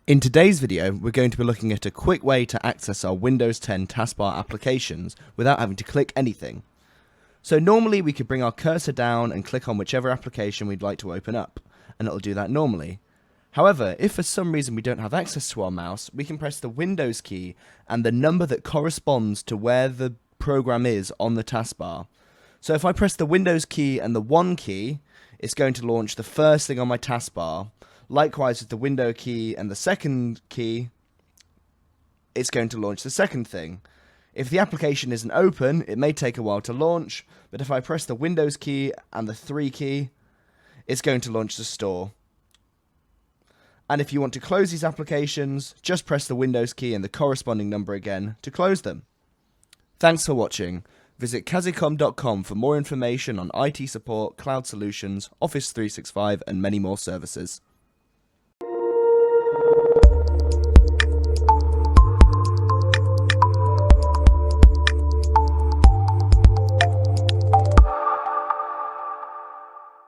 In today's video, we're going to be looking at a quick way to access our Windows 10 taskbar applications without having to click anything. So normally we could bring our cursor down and click on whichever application we'd like to open up, and it'll do that normally. However, if for some reason we don't have access to our mouse, we can press the Windows key and the number that corresponds to where the program is on the taskbar. So if I press the Windows key and the 1 key, it's going to launch the first thing on my taskbar. Likewise with the window key and the second key, it's going to launch the second thing. If the application isn't open, it may take a while to launch, but if I press the Windows key and the 3 key, it's going to launch the store. And if you want to close these applications, just press the Windows key and the corresponding number again to close them. Thanks for watching. Visit Kazzicom.com for more information on IT support, cloud solutions, Office 365 and many more services.